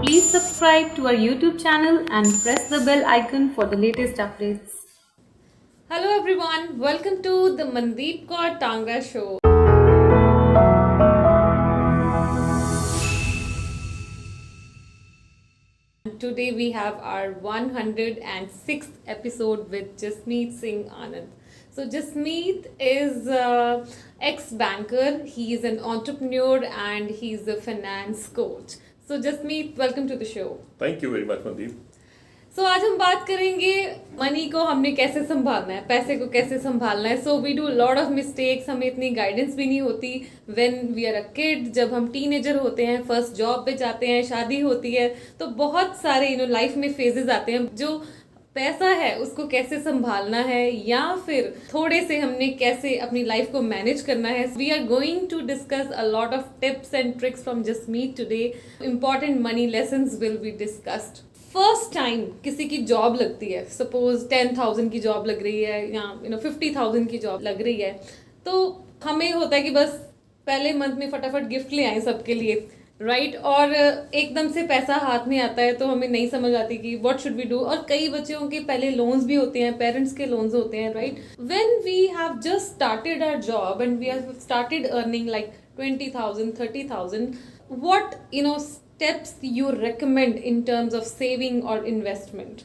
Please subscribe to our YouTube channel and press the bell icon for the latest updates. Hello everyone, welcome to the Mandeep Kaur Tangra show. Today we have our 106th episode with Jasmeet Singh Anand. So Jasmeet is ex-banker, he is an entrepreneur and he's a finance coach. So Jasmeet, welcome to the show. Thank you very much, Mandeep. सो आज हम बात करेंगे money को हमने कैसे संभालना है, पैसे को कैसे संभालना है. So we do lot of mistakes, हमें इतनी गाइडेंस भी नहीं होती when we are a kid. जब हम टीनेजर होते हैं, फर्स्ट जॉब पे जाते हैं, शादी होती है, तो बहुत सारे लाइफ में फेजेस आते हैं. जो पैसा है उसको कैसे संभालना है या फिर थोड़े से हमने कैसे अपनी लाइफ को मैनेज करना है. We are going to discuss a lot of tips and tricks from Jasmeet today. Important money lessons will be discussed. First time किसी की जॉब लगती है, सपोज 10,000 की जॉब लग रही है या 50,000 की जॉब लग रही है, तो हमें होता है कि बस पहले मंथ में फटाफट गिफ्ट ले आए सबके लिए, राइट. और एकदम से पैसा हाथ में आता है तो हमें नहीं समझ आती कि व्हाट शुड वी डू. और कई बच्चों के पहले लोन्स भी होते हैं, पेरेंट्स के लोन्स होते हैं, right. When we have just started our job and we have started earning like 20,000 30,000, what steps you recommend in terms of saving or investment?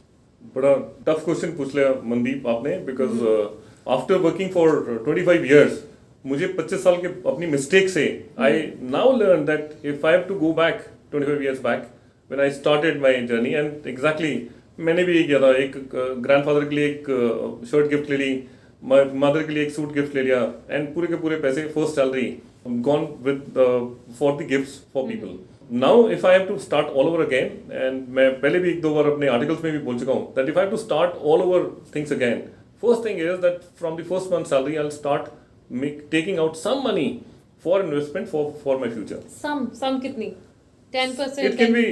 बड़ा टफ क्वेश्चन पूछ लिया मनदीप आपने, because after working for 25 years मुझे 25 साल के अपनी mistake से I now learn that if I have to go back 25 years back when I started my journey. And exactly मैंने भी ये किया था. एक ग्रैंडफादर के लिए एक शर्ट गिफ्ट ले ली, मदर के लिए एक सूट गिफ्ट ले लिया, एंड पूरे के पूरे पैसे first salary gone with for the gifts for people. Now if I have to start all over again, and मैं पहले भी एक दो बार अपने articles में भी बोल चुका हूँ that if I have to start all over things again, first thing is that from the first month salary I'll start taking out some money for investment for my future. Some कितनी? 10%? It can be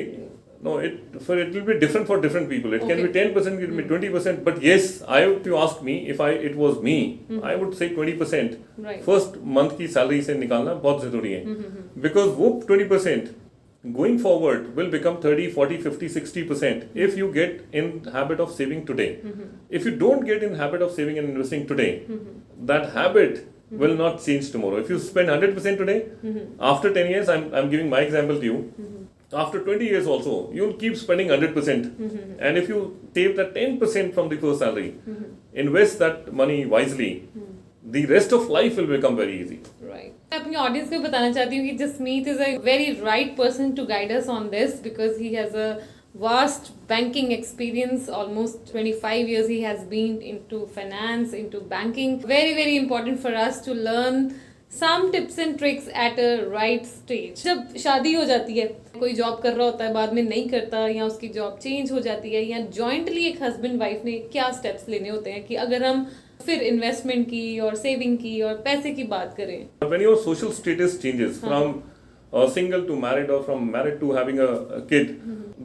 it will be different for different people. It can be 10%, it can be 20%. But yes, if you ask me, if it was me, I would say 20%. Right. First month की salary से निकालना बहुत जरूरी है. Because वो 20% going forward will become 30, 40, 50, 60% if you get in habit of saving today. If you don't get in habit of saving and investing today, that habit will not change tomorrow. If you spend 100% today, after 10 years, I'm giving my example to you. After 20 years also, you'll keep spending 100%. And if you save that 10% from the first salary, invest that money wisely, the rest of life will become very easy. Right. मैं अपनी audience को बताना चाहती हूँ कि Jasmeet is a very right person to guide us on this, because he has a vast banking experience. Almost 25 years he has been into finance, into banking. Very very important for us to learn some tips and tricks at a right stage. जब शादी हो जाती है, कोई job कर रहा होता है, बाद में नहीं करता, या उसकी जॉब चेंज हो जाती है, या जॉइंटली एक हस्बैंड वाइफ ने क्या स्टेप्स लेने होते हैं कि अगर हम फिर इन्वेस्टमेंट की और सेविंग की और पैसे की बात करें. When your social status changes from single to married or from married to having a kid,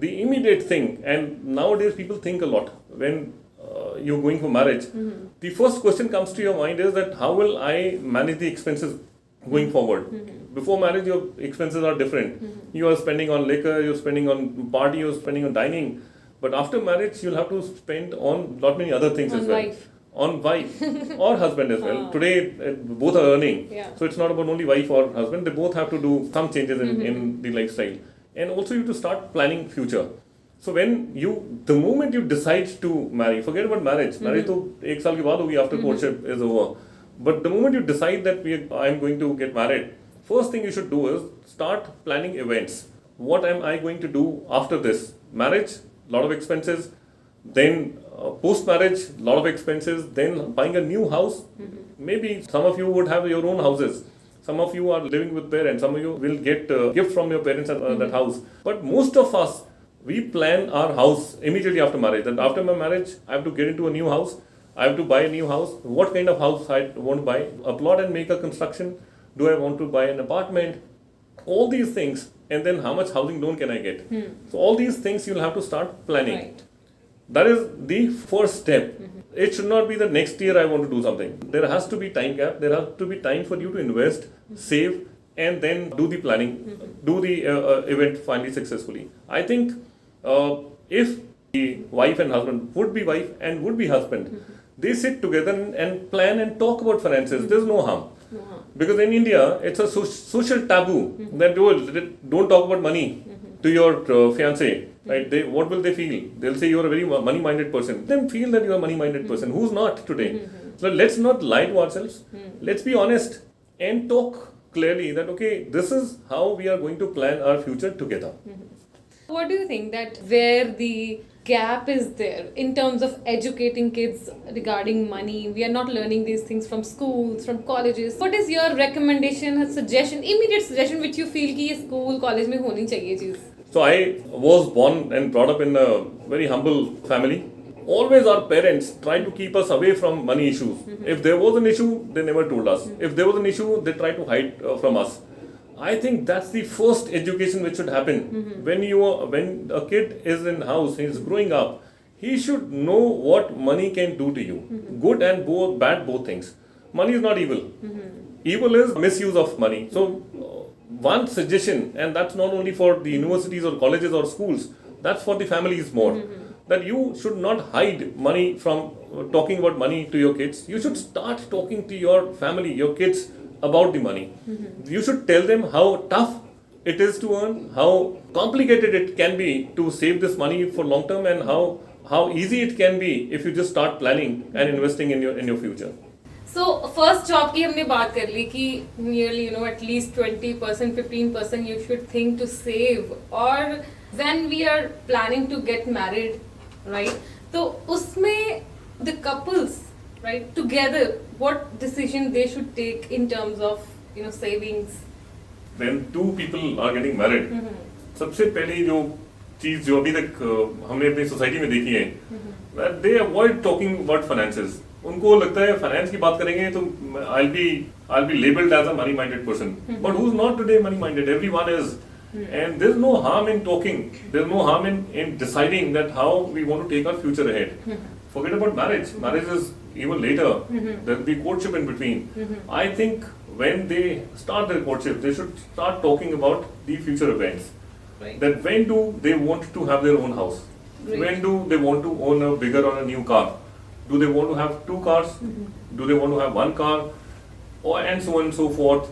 the immediate thing, and nowadays people think a lot when you're going for marriage, the first question comes to your mind is that how will I manage the expenses going forward. Before marriage your expenses are different. You are spending on liquor, you're spending on party, you're spending on dining, but after marriage you'll have to spend on lot many other things On as well. wife. On wife or husband as well. Today both are earning, so it's not about only wife or husband. They both have to do some changes in the lifestyle, and also you have to start planning future. So when the moment you decide to marry, forget about marriage. Marriage तो एक साल के बाद होगी after courtship is over. But the moment you decide that I'm going to get married, first thing you should do is start planning events. What am I going to do after this marriage? Lot of expenses. Then post marriage, lot of expenses. Then buying a new house. Maybe some of you would have your own houses. Some of you are living with parents. Some of you will get gift from your parents at that house. But most of us, we plan our house immediately after marriage. That after my marriage, I have to get into a new house. I have to buy a new house. What kind of house I want to buy? A plot and make a construction. Do I want to buy an apartment? All these things. And then how much housing loan can I get? So all these things you'll have to start planning. Right. That is the first step. It should not be the next year I want to do something. There has to be time gap. There has to be time for you to invest, save, and then do the planning, do the event finally successfully. I think if the wife and husband would be wife and would be husband, they sit together and plan and talk about finances. There's no harm. Because in India, it's a social taboo that don't talk about money to your fiancé. Right? What will they feel? They'll say you're a very money-minded person. Then feel that you're a money-minded person. Who's not today? So let's not lie to ourselves. Let's be honest and talk clearly that, okay, this is how we are going to plan our future together. What do you think that where the gap is there in terms of educating kids regarding money? We are not learning these things from schools, from colleges. What is your recommendation, suggestion, immediate suggestion which you feel कि ये school, college में होनी चाहिए चीज़? So I was born and brought up in a very humble family. Always our parents tried to keep us away from money issues. If there was an issue, they never told us. If there was an issue, they tried to hide from us. I think that's the first education which should happen. When a kid is in house, he is growing up, he should know what money can do to you. Good and bad, both things. Money is not evil. Evil is misuse of money. So one suggestion, and that's not only for the universities or colleges or schools, that's for the families more. That you should not hide money from talking about money to your kids. You should start talking to your family, your kids, about the money. You should tell them how tough it is to earn, how complicated it can be to save this money for long term, and how easy it can be if you just start planning and investing in your future. So first job की हमने बात कर ली कि nearly at least 20%, 15% you should think to save, or when we are planning to get married, right? तो उसमें the couples, right, together, what decision they should take in terms of savings? When two people are getting married, सबसे पहली जो चीज जो अभी तक हमने अपनी सोसाइटी में देखी है, that they avoid talking about finances. उनको लगता है फाइनेंस की बात करेंगे तो I'll be labeled as a money minded person. But who's not today money minded? Everyone is. And there's no harm in talking. There's no harm in deciding that how we want to take our future ahead. Forget about marriage. Marriage is even later. There'll be courtship in between. I think when they start their courtship, they should start talking about the future events. Right. That when do they want to have their own house? Great. When do they want to own a bigger or a new car? Do they want to have two cars? Do they want to have one car? And so on and so forth.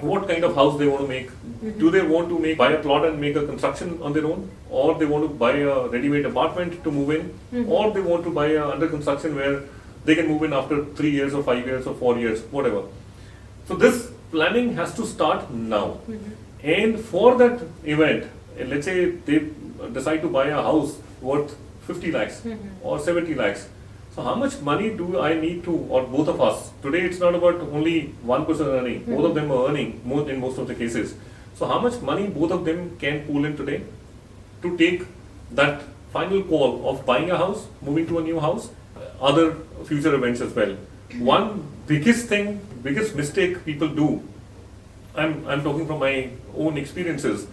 What kind of house they want to make? Do they want to buy a plot and make a construction on their own? Or they want to buy a ready-made apartment to move in? Or they want to buy a under construction where they can move in after 3 years or 5 years or 4 years, whatever. So this planning has to start now. And for that event, let's say they decide to buy a house worth 50 lakhs or 70 lakhs. So how much money do I need to, or both of us? Today it's not about only one person earning. Both of them are earning more in most of the cases. So how much money both of them can pool in today to take that final call of buying a house, moving to a new house, other future events as well. One biggest mistake people do, I'm talking from my own experiences.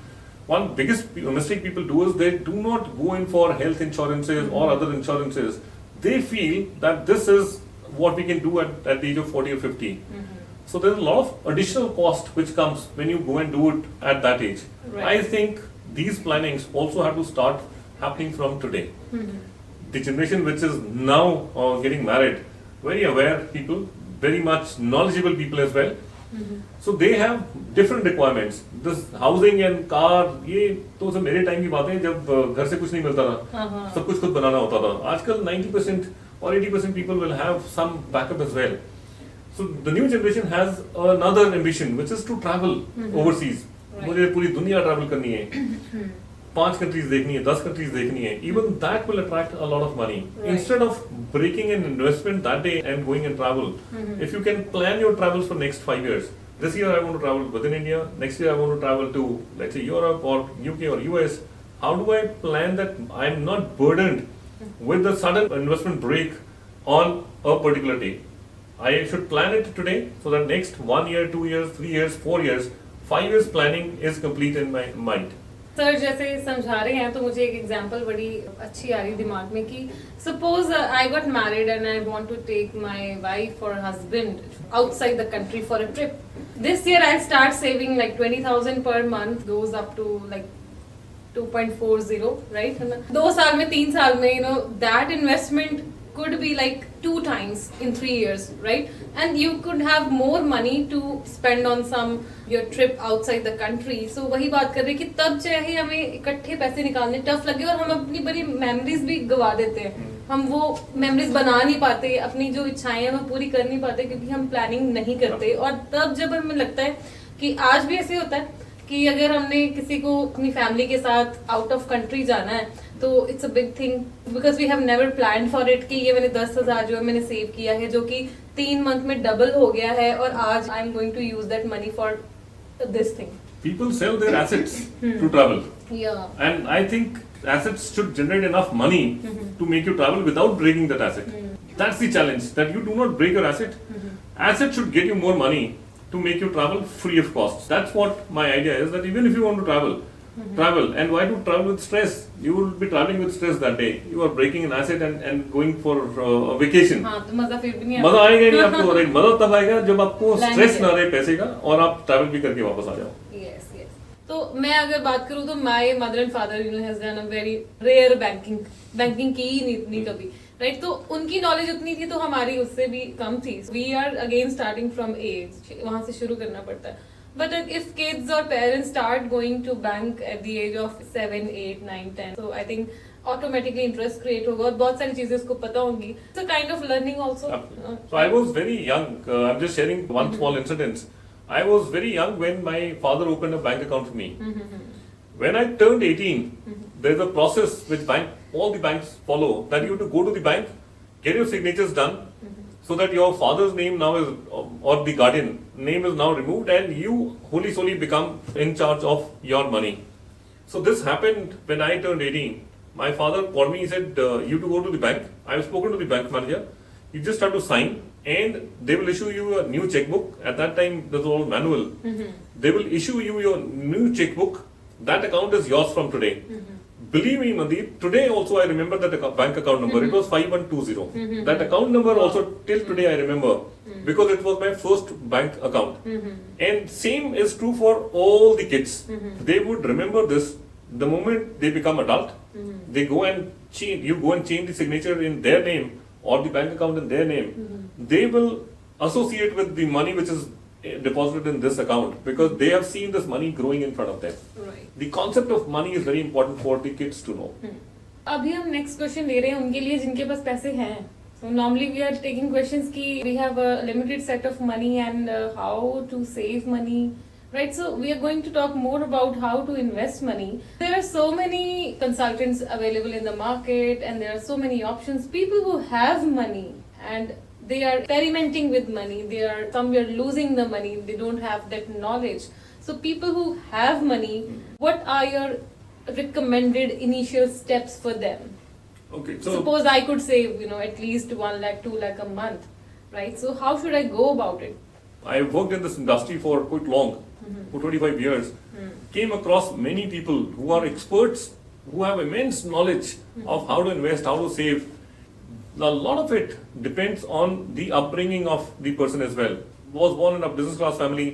One biggest mistake people do is they do not go in for health insurances or other insurances. They feel that this is what we can do at the age of 40 or 50. So there's a lot of additional cost which comes when you go and do it at that age. Right. I think these plannings also have to start happening from today. The generation which is now getting married, very aware people, very much knowledgeable people as well. So they have different requirements. This housing and car, ये तो सब मेरे time की बातें हैं जब घर से कुछ नहीं मिलता था, सब कुछ खुद बनाना होता था. आजकल 90% or 80% people will have some backup as well. So the new generation has another ambition, which is to travel overseas. मुझे पूरी दुनिया travel करनी है. 5 countries देखनी है, 10 countries देखनी है. Even that will attract a lot of money. Right. Instead of breaking an investment that day and going and travel, if you can plan your travels for next 5 years. This year I want to travel within India. Next year I want to travel to, let's say, Europe or UK or US. How do I plan that I'm not burdened with the sudden investment break on a particular day? I should plan it today so that next 1 year, 2 years, 3 years, 4 years, 5 years planning is complete in my mind. Sir जैसे समझा रहे हैं तो मुझे एक example बड़ी अच्छी आ रही दिमाग में कि suppose I got married and I want to take my wife और husband outside the country for a trip. This year I'll start saving like 20,000 per month, goes up to like 2.40, right? 2 साल में 3 साल में, you know, that investment could be like 2 times in 3 years, right? And you could have more money to spend on some your trip outside the country. So वही बात कर रहे हैं कि तब चाहे हमें इकट्ठे पैसे निकालने टफ लगे और हम अपनी बड़ी मेमोरीज भी गवा देते हैं. हम वो मेमोरीज बना नहीं पाते, अपनी जो इच्छाएं हैं वो पूरी कर नहीं पाते क्योंकि हम प्लानिंग नहीं करते. और तब जब हमें लगता है कि आज भी ऐसे होता है कि अगर हमने किसी को अपनी फैमिली के साथ आउट ऑफ कंट्री जाना है तो it's a big thing because we have never plan for it कि ये मैंने 10,000 जो है मैंने सेव किया है जो कि 3 मंथ में डबल हो गया है और आज I am going to use that money for this thing. People sell their assets to travel. Yeah. And I think assets should generate enough money to make you travel without breaking that asset. That's the challenge, that you do not break your asset. Asset should get you more money to make you travel free of costs. That's what my idea is, that even if you want to travel, travel. And why to travel with stress? You will be traveling with stress that day. You are breaking an asset and going for a vacation. हाँ, तो मजा फिर भी नहीं मजा आएगा नहीं आपको. Right? मजा तब आएगा जब आपको स्ट्रेस ना रहे पैसे का और आप ट्रैवल भी करके वापस आ जाओ. तो मैं अगर बात करूँ तो my mother and father you know has done a very rare banking की ही नहीं इतनी कभी, राइट? तो उनकी नॉलेज उतनी थी तो हमारी उससे भी कम थी. We are again starting from age, वहां से शुरू करना पड़ता है. बट इफ किड्स और parents start going to bank at the age of 7, 8, 9, 10, so I think automatically interest create होगा और बहुत सारी चीजें उसको पता होंगी. It's a kind of learning also. So I was very young. I'm just sharing one small incident. I was very young when my father opened a bank account for me. When I turned 18, there's a process which all the banks follow, that you have to go to the bank, get your signatures done, so that your father's name now is, or the guardian name is now removed, and you wholly solely become in charge of your money. So this happened when I turned 18. My father called me, he said, you have to go to the bank. I've spoken to the bank manager. You just have to sign and they will issue you a new checkbook. At that time, this was all manual. They will issue you your new checkbook. That account is yours from today. Believe me, Mandeep, today also I remember that bank account number. It was 5120. That account number also till today I remember because it was my first bank account. And same is true for all the kids. They would remember this the moment they become adult. They go and change. You go and change the signature in their name or the bank account in their name. They will associate with the money which is deposited in this account because they have seen this money growing in front of them. Right. The concept of money is very important for the kids to know. अभी हम next question ले रहे हैं उनके लिए जिनके पास पैसे हैं. So normally we are taking questions कि we have a limited set of money and how to save money. Right, so we are going to talk more about how to invest money. There are so many consultants available in the market and there are so many options. People who have money and they are experimenting with money. They are somewhere losing the money. They don't have that knowledge. So people who have money, what are your recommended initial steps for them? Okay, so suppose I could save, you know, at least 1 lakh, 2 lakh a month, right? So how should I go about it? I've worked in this industry for quite long, for 25 years. Came across many people who are experts, who have immense knowledge of how to invest, how to save. A lot of it depends on the upbringing of the person as well. Was born in a business class family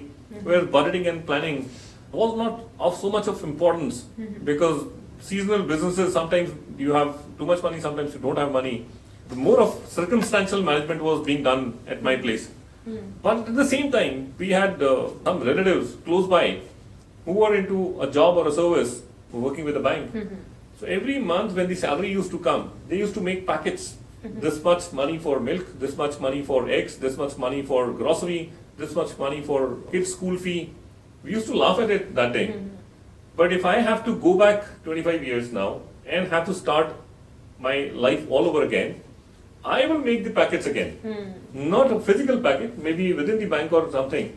where budgeting and planning was not of so much of importance because seasonal businesses, sometimes you have too much money, sometimes you don't have money. The more of circumstantial management was being done at my place. But at the same time, we had some relatives close by who were into a job or a service, working with a bank. So every month when the salary used to come, they used to make packets. This much money for milk, this much money for eggs, this much money for grocery, this much money for kids' school fee. We used to laugh at it that day. But if I have to go back 25 years now and have to start my life all over again, I will make the packets again. Not a physical packet, maybe within the bank or something.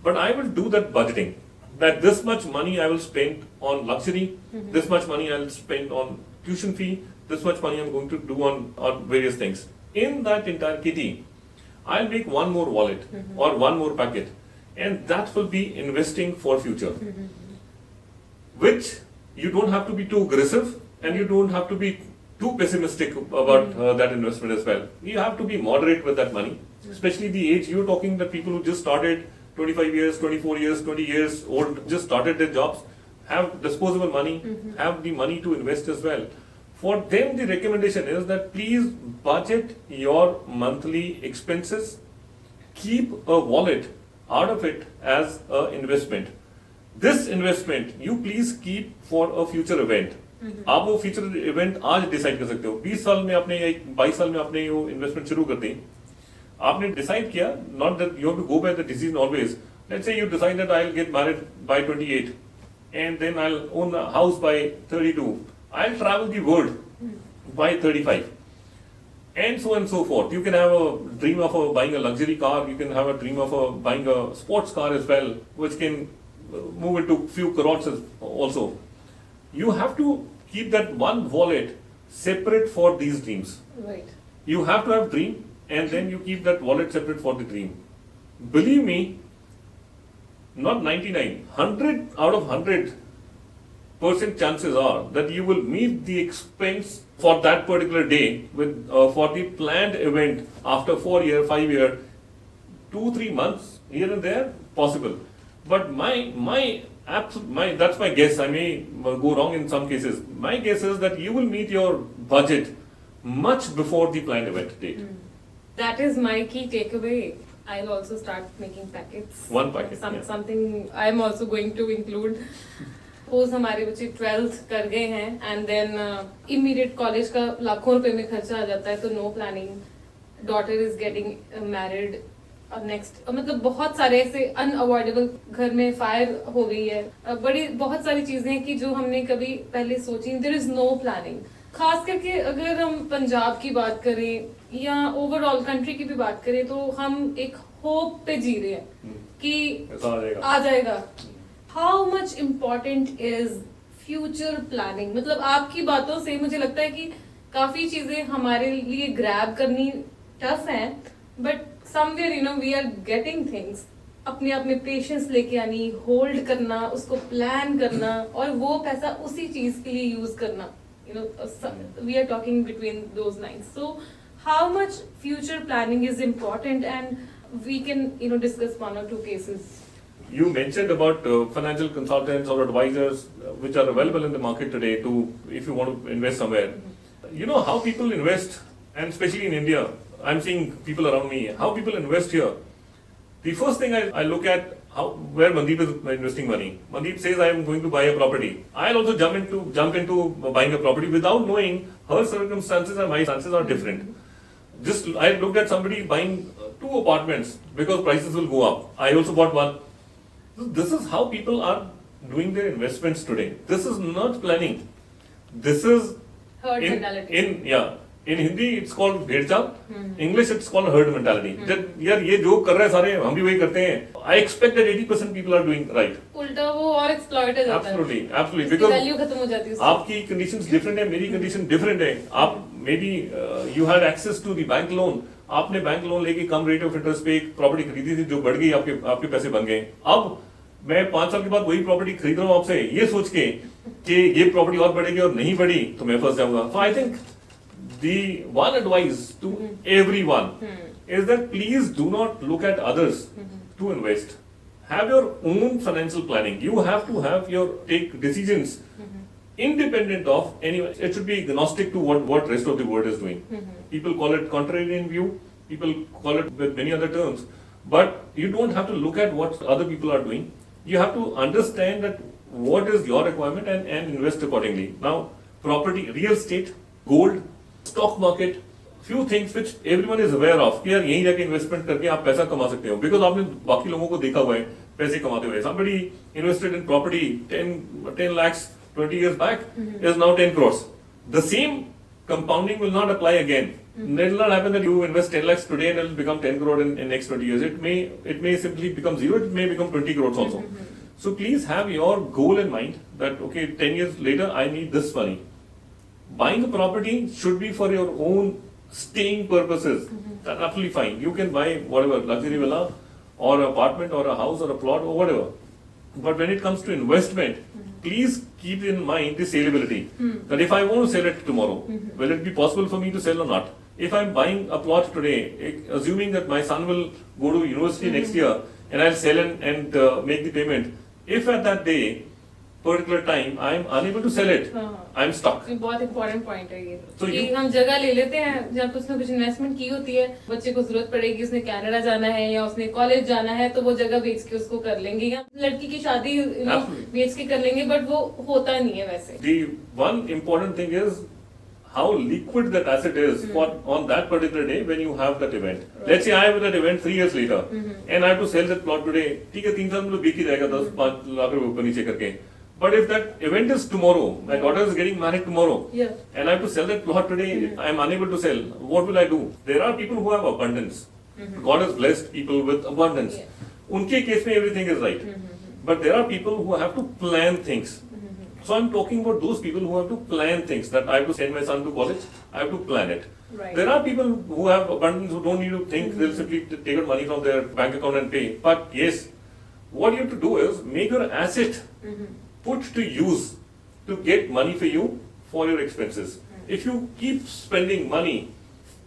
But I will do that budgeting. That this much money I will spend on luxury, this much money I will spend on tuition fee, this much money I'm going to do on various things. In that entire kitty, I'll make one more wallet or one more packet. And that will be investing for future. Which you don't have to be too aggressive and you don't have to be too pessimistic about that investment as well. You have to be moderate with that money, especially the age you're talking, that people who just started 25 years, 24 years, 20 years old, just started their jobs, have disposable money, have the money to invest as well. For them, the recommendation is that please budget your monthly expenses, keep a wallet out of it as an investment. This investment you please keep for a future event. आप वो future event आज decide कर सकते हो. 20 साल में आपने या 22 साल में आपने वो इन्वेस्टमेंट शुरू कर दी, आपने डिसाइड किया, not that you have to go by the decision always. Let's say you decide that I will get married by 28 and then I'll own a house by 32. I'll travel the world by 35. And so forth. You can have a dream of buying a luxury car. You can have a dream of buying a sports car as well, which can move into few crores also. You have to keep that one wallet separate for these dreams. Right. You have to have dream, and then you keep that wallet separate for the dream. Believe me, not 99, 100 out of 100% chances are that you will meet the expense for that particular day with for the planned event after 4 year, 5 year, 2-3 months here and there possible. But that's my guess. I may go wrong in some cases. My guess is that you will meet your budget much before the planned event date. That is my key takeaway. I'll also start making packets. One packet. Something I'm also going to include. Suppose हमारे बच्चे 12th कर गए हैं and then immediate college का लाखों रुपए में खर्चा आ जाता है, तो no planning. Daughter is getting married. Next मतलब बहुत सारे ऐसे अनअवॉइडेबल, घर में फायर हो गई है, बड़ी बहुत सारी चीजें हैं कि जो हमने कभी पहले सोची. There is no planning. खास करके अगर हम पंजाब की बात करें या ओवरऑल कंट्री की भी बात करें, तो हम एक होप पे जी रहे हैं कि आ जाएगा. How much important is future planning? मतलब आपकी बातों से मुझे लगता है कि काफी चीजें हमारे लिए ग्रैब करनी टफ है, but somewhere you know we are getting things. अपने अपने पेशेंस लेके आनी, होल्ड करना, उसको प्लान करना और वो पैसा उसी चीज के लिए यूज करना. You know, we are talking between those lines. So, how much future planning is important, and we can, you know, discuss one or two cases. You mentioned about financial consultants or advisors which are available in the market today to, if you want to invest somewhere. You know how people invest, and especially in India, I'm seeing people around me, how people invest here. The first thing I look at where Mandeep is investing money. Mandeep says I am going to buy a property. I'll also jump into buying a property without knowing her circumstances and my circumstances are different. Just I looked at somebody buying 2 apartments because prices will go up. I also bought one. This is how people are doing their investments today. This is not planning. This is herd mentality. In Hindi it's called भेड़चाल. English it's called herd mentality. यार ये जो कर रहे हैं सारे हम भी वही करते हैं. I expect that 80% people are doing right. उल्टा वो और एक्सप्लॉइट हो जाता है. Absolutely. Because वैल्यू खत्म हो जाती है. आपकी conditions different है, मेरी condition different है. आप maybe you had access to the bank loan. आपने बैंक लोन लेके कम रेट ऑफ इंटरेस्ट पे एक प्रॉपर्टी खरीदी थी जो बढ़ गई, आपके पैसे बन गए. अब मैं 5 साल के बाद वही प्रॉपर्टी खरीद रहा हूँ आपसे ये सोच के कि ये प्रॉपर्टी और बढ़ेगी और नहीं बढ़ी तो मैं फंस जाऊंगा. So I think the one advice to everyone is that please do not look at others to invest. Have your own financial planning. You have to have take decisions independent of anyone. It should be agnostic to what rest of the world is doing. People call it contrarian view. People call it with many other terms. But you don't have to look at what other people are doing. You have to understand that what is your requirement and invest accordingly. Now, property, real estate, gold, stock market, few things which everyone is aware of. कि यार यहीं जाके investment करके आप पैसा कमा सकते हो. Because आपने बाकी लोगों को देखा हुआ है पैसे कमाते हुए. Somebody invested in property 10 lakhs 20 years back is now 10 crores. The same compounding will not apply again. It will not happen that you invest 10 lakhs today and it will become 10 crore in next 20 years. It may simply become zero. It may become 20 crores also. So please have your goal in mind that okay, 10 years later I need this money. Buying a property should be for your own staying purposes. That's absolutely fine. You can buy whatever, luxury villa or apartment or a house or a plot or whatever. But when it comes to investment, please keep in mind the saleability. That if I want to sell it tomorrow, will it be possible for me to sell or not? If I'm buying a plot today, assuming that my son will go to university next year and I'll sell and make the payment, if at that day, particular time, I'm unable to sell it, I'm stuck. बहुत important point है ये So कि you- हम जगह ले लेते हैं जब कुछ ना कुछ इन्वेस्टमेंट की होती है, बच्चे को जरूरत पड़ेगी, उसने कनाडा जाना है या उसने कॉलेज जाना है, तो वो जगह बेच के उसको कर लेंगे, या लड़की की शादी Absolutely. बेच के कर लेंगे, बट वो होता नहीं है वैसे. The one important thing is how liquid that asset is for on that particular day when you have that event. Right. Let's say I have that event 3 years later and I have to sell that plot today. ठीक है 3 साल में तो बिक ही जाएगा 10-5 लाख रुपए ऊपर नीचे करके. But if that event is tomorrow, my daughter is getting married tomorrow, and I have to sell that plot today, I am unable to sell. What will I do? There are people who have abundance. God has blessed people with abundance. उनके case में everything is right. But there are people who have to plan things. So I'm talking about those people who have to plan things. That I have to send my son to college, I have to plan it. Right. There are people who have abundance who don't need to think. They'll simply take out money from their bank account and pay. But yes, what you have to do is make your asset put to use to get money for you for your expenses. If you keep spending money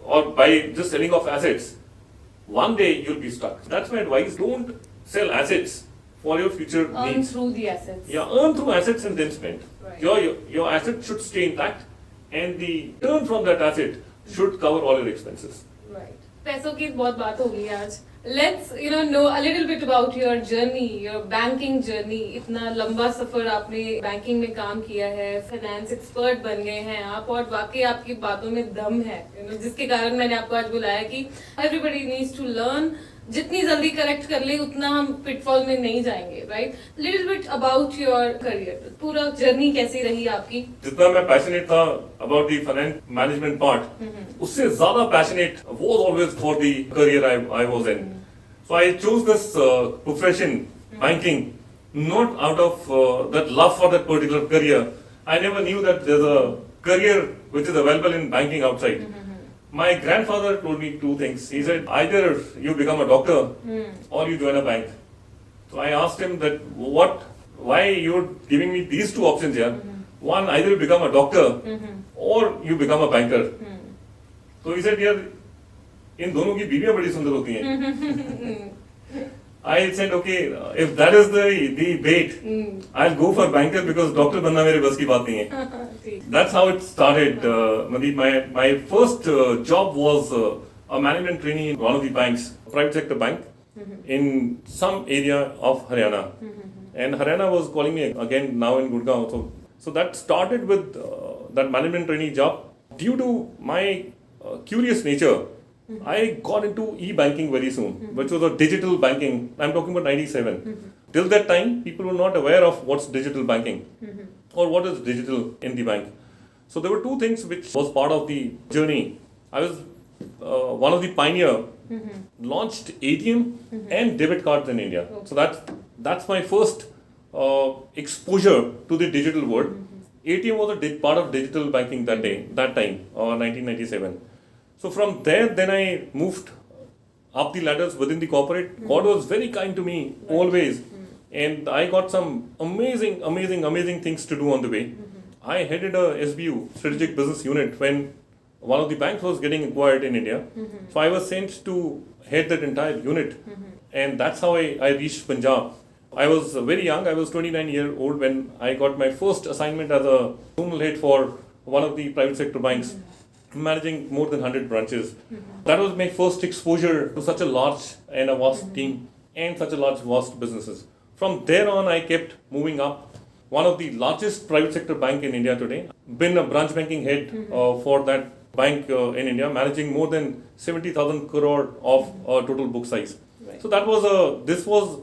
or by just selling off assets, one day you'll be stuck. That's my advice. Don't sell assets for your future Earn needs. through the assets. Yeah, earn through assets and then spend. Right. Your asset should stay intact and the return from that asset should cover all your expenses. Right. पैसों की बहुत बात हो गई आज. Let's know a little bit about your journey, your banking journey. इतना लंबा सफर आपने बैंकिंग में काम किया है, फाइनेंस एक्सपर्ट बन गए हैं आप, और वाकई आपकी बातों में दम है, जिसके कारण मैंने आपको आज बुलाया कि everybody needs to learn. जितनी जल्दी करेक्ट कर ले उतना हम पिटफॉल में नहीं जाएंगे, right? Little bit about your career, पूरा जर्नी कैसी रही आपकी? जितना मैं पैशनेट था about the finance management part, उससे ज्यादा passionate was always for the career I was in. So I choose this profession banking not out of that love for that particular career. I never knew that there's a career which is available in banking outside. My grandfather told me two things. He said, either you become a doctor or you join a bank. So I asked him that why you're giving me these two options here. One, either you become a doctor or you become a banker. So he said, यार इन दोनों की बीवियां बड़ी सुंदर होती हैं. I said, okay, if that is the bait, I'll go for banker because doctor बनना मेरे बस की बात नहीं है. That's how it started, Mandeep. My first job was a management trainee in one of the banks, a private sector bank, in some area of Haryana. And Haryana was calling me again now in Gurgaon. So that started with that management trainee job. Due to my curious nature, I got into e-banking very soon, which was a digital banking. I'm talking about 97. Till that time, people were not aware of what's digital banking or what is digital in the bank. So there were two things which was part of the journey. I was one of the pioneer, launched ATM and debit cards in India. So that's my first exposure to the digital world. ATM was a part of digital banking that time, 1997. So from there, then I moved up the ladders within the corporate. God was very kind to me always, and I got some amazing things to do on the way. I headed a SBU, strategic business unit, when one of the banks was getting acquired in India. So I was sent to head that entire unit, and that's how I reached Punjab. I was very young. I was 29 years old when I got my first assignment as a zonal head for one of the private sector banks, managing more than 100 branches. That was my first exposure to such a large and a vast team and such a large vast businesses. From there on, I kept moving up. One of the largest private sector bank in India today. Been a branch banking head for that bank in India, managing more than 70,000 crore of total book size. Right. So this was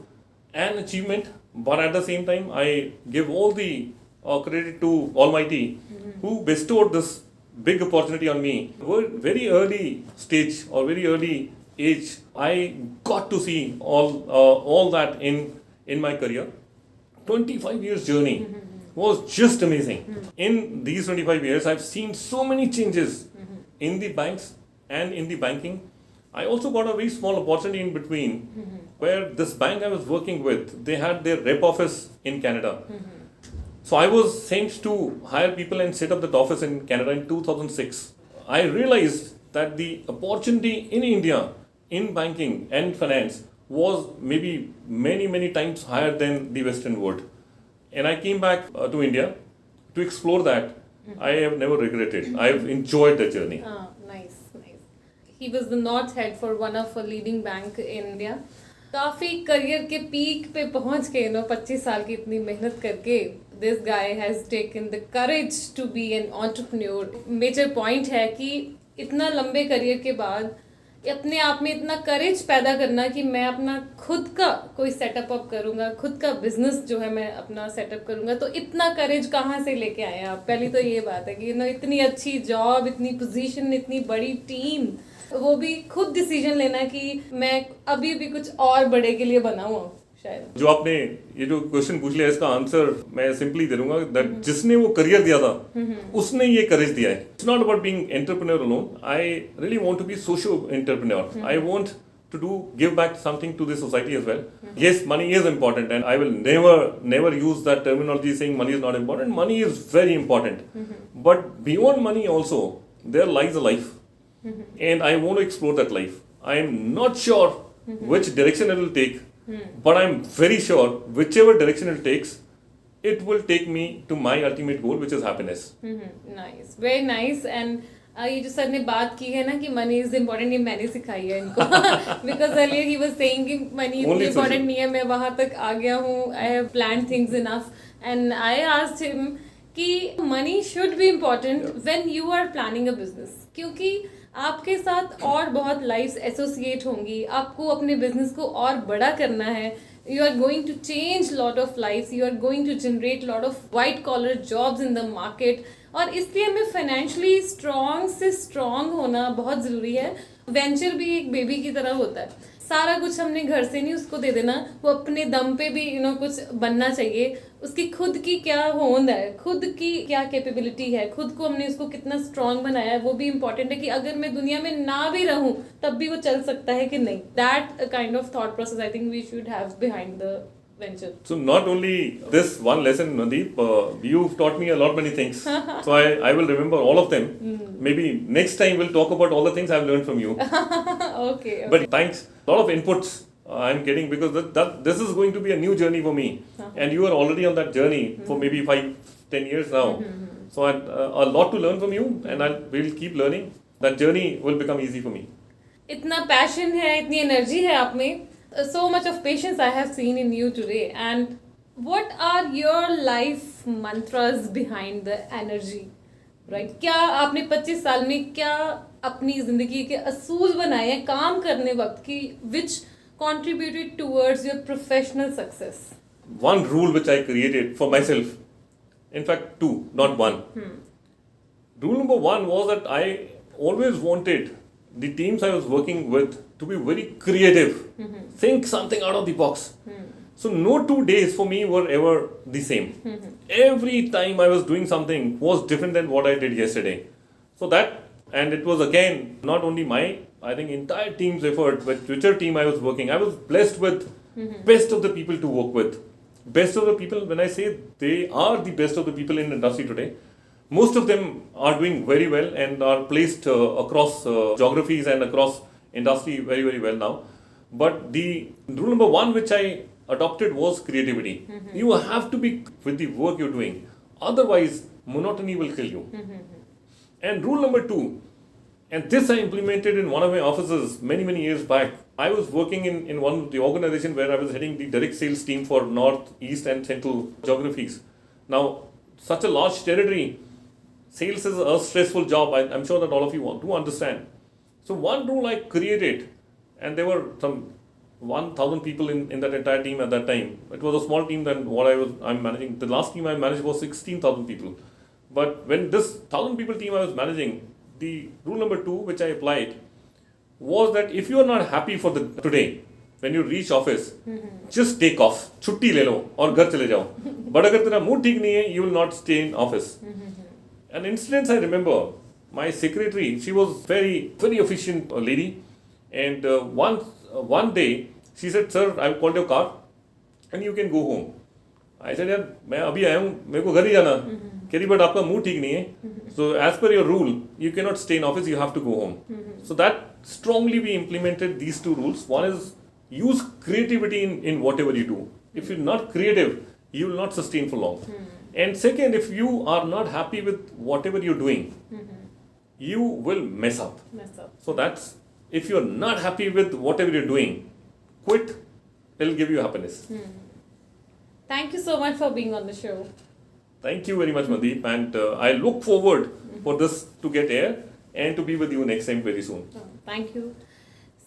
an achievement, but at the same time, I give all the credit to Almighty who bestowed this big opportunity on me. Very early stage or very early age, I got to see all that in my career. 25 years journey was just amazing. In these 25 years, I've seen so many changes in the banks and in the banking. I also got a very small opportunity in between where this bank I was working with, they had their rep office in Canada. So I was sent to hire people and set up that office in Canada in 2006. I realized that the opportunity in India in banking and finance was maybe many times higher than the Western world. And I came back to India to explore that. I have never regretted. I have enjoyed the journey. Ah, nice. He was the north head for one of a leading bank in India. काफी career के peak पे पहुंच के 25 साल की इतनी मेहनत करके this guy has taken the courage to be an entrepreneur. Major point है कि इतना लंबे करियर के बाद अपने आप में इतना करेज पैदा करना कि मैं अपना खुद का कोई सेटअप अप करूंगा, खुद का बिजनेस जो है मैं अपना सेटअप करूंगा. तो इतना करेज कहाँ से लेके आए आप? पहली तो ये बात है कि इतनी अच्छी जॉब, इतनी पोजीशन, इतनी बड़ी टीम, वो भी खुद डिसीजन लेना कि मैं अभी भी कुछ और बड़े के लिए बनाऊं. शायद जो आपने ये जो क्वेश्चन पूछ लिया इसका आंसर मैं सिंपली दे दूंगा दैट जिसने वो करियर दिया था उसने ये करेज दिया है. It's not about being entrepreneur alone. I really want to be socio entrepreneur. I want to do give back something to the society as well. Yes, money is important and I will never use that terminology saying money is not important. Money is very important. But beyond money also there lies a life. And I want to explore that life. I am not sure which direction it will take. But I'm very sure whichever direction it takes, it will take me to my ultimate goal, which is happiness. Nice, very nice. And ये जो sir ने बात की है ना कि money is important, ये मैंने सिखाई है इनको. Because earlier he was saying कि मनी इतनी इम्पोर्टेंट नहीं है, मैं वहां तक आ गया हूँ, I have planned things enough. And I asked him कि money should be important when you are planning a business, क्योंकि आपके साथ और बहुत लाइफ्स एसोसिएट होंगी. आपको अपने बिजनेस को और बड़ा करना है. You are going to change lot of lives. You are going to generate lot of white collar jobs in the market. और इसलिए हमें फाइनेंशियली स्ट्रॉन्ग से स्ट्रॉन्ग होना बहुत ज़रूरी है. वेंचर भी एक बेबी की तरह होता है. सारा कुछ हमने घर से नहीं उसको दे देना, वो अपने दम पे भी कुछ बनना चाहिए. उसकी खुद की क्या होंद है, खुद की क्या कैपेबिलिटी है, खुद को हमने उसको कितना स्ट्रॉन्ग बनाया है, वो भी इम्पोर्टेंट है कि अगर मैं दुनिया में ना भी रहूं तब भी वो चल सकता है कि नहीं. That kind of thought process I think we should have behind the venture. So not only this one lesson, Mandeep, you've taught me a lot many things. So I will remember all of them. Maybe next time we'll talk about all the things I've learned from you. Okay. But thanks. A lot of inputs I'm getting because this is going to be a new journey for me. And you are already on that journey for maybe 5-10 years now. So a lot to learn from you and we'll keep learning. That journey will become easy for me. इतना passion है, इतनी energy है आप में. So much of patience I have seen in you today. And what are your life mantras behind the energy? Right? क्या आपने 25 साल में क्या अपनी जिंदगी के असूल बनाए हैं काम करने वक्त की which contributed towards your professional success? One rule which I created for myself, in fact 2, not 1. Rule number 1 was that I always wanted the teams I was working with to be very creative. Think something out of the box. So no 2 days for me were ever the same. Every time I was doing something was different than what I did yesterday. So that, and it was again not only my, I think entire team's effort, with whichever team I was working, I was blessed with best of the people to work with. Best of the people, when I say they are the best of the people in the industry today, most of them are doing very well and are placed across geographies and across industry very well now. But the rule number 1 which I adopted was creativity. You have to be with the work you're doing. Otherwise, monotony will kill you. And rule number 2, and this I implemented in one of my offices many years back. I was working in one of the organization where I was heading the direct sales team for North, East and Central geographies. Now, such a large territory, sales is a stressful job. I'm sure that all of you want to understand. So one rule I created, and there were some 1,000 people in that entire team at that time. It was a small team than what I'm managing. The last team I managed was 16,000 people. But when this 1,000 people team I was managing, the rule number 2 which I applied was that if you are not happy for the today, when you reach office, just take off. छुट्टी ले लो और घर चले जाओ. But अगर तेरा mood ठीक नहीं है, you will not stay in office. An incident I remember, my secretary, she was very efficient lady, And one day she said, "Sir, I've called your car, and you can go home." I said, "यार मैं अभी आया हूँ, मेरे को घर ही जाना." कह रही, "बट आपका मूड ठीक नहीं है, so as per your rule, you cannot stay in office. You have to go home." So that strongly we implemented these two rules. One is use creativity in whatever you do. If you're not creative, you will not sustain for long. And second, if you are not happy with whatever you're doing, you will mess up. So that's, if you're not happy with whatever you're doing, quit. It'll give you happiness. Thank you so much for being on the show. Thank you very much, Mandeep, and I look forward for this to get air and to be with you next time very soon. Thank you.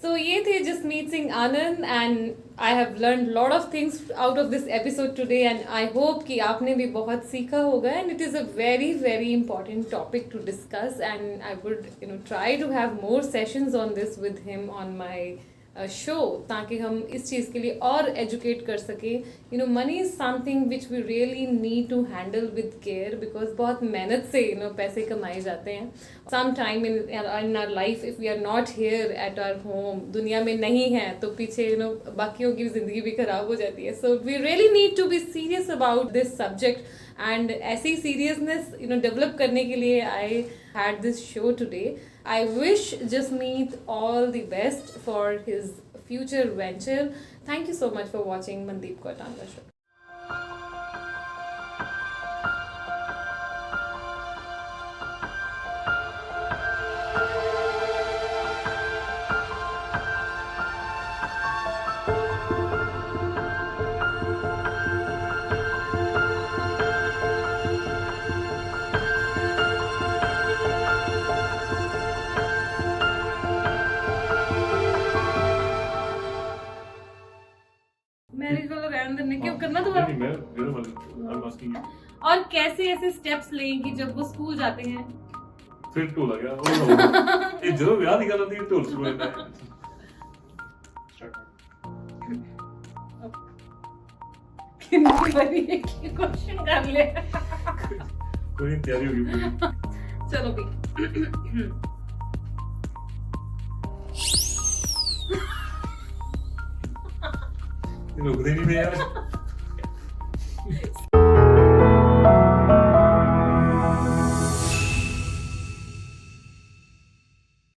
So ये थे Jasmeet Singh Anand, and I have learned lot of things out of this episode today, and I hope कि आपने भी बहुत सीखा होगा, and it is a very very important topic to discuss, and I would try to have more sessions on this with him on my show, ताकि हम इस चीज़ के लिए और एजुकेट कर सकें. Money is something which we really need to handle with care, because बहुत मेहनत से पैसे कमाए जाते हैं. Some time in our life if we are not here at our home, दुनिया में नहीं है, तो पीछे बाकियों की ज़िंदगी भी ख़राब हो जाती है. So we really need to be serious about this subject, and ऐसी सीरियसनेस डेवलप करने के लिए I had this show today. I wish Jasmeet all the best for his future venture. Thank you so much for watching Mandeep Kaur Tangra show. Marriage वाला रहने देने क्यों करना दोबारा? और कैसे ऐसे स्टेप्स लें कि जब वो स्कूल जाते हैं फिर ढोल आ गया ये जो विआह दी गल होंदी ढोल शुरू हो जाता है. कितनी बड़ी एक क्वेश्चन कर ले. कोई तैयारी होगी पूरी. चलो भी रुकते नहीं थे यार.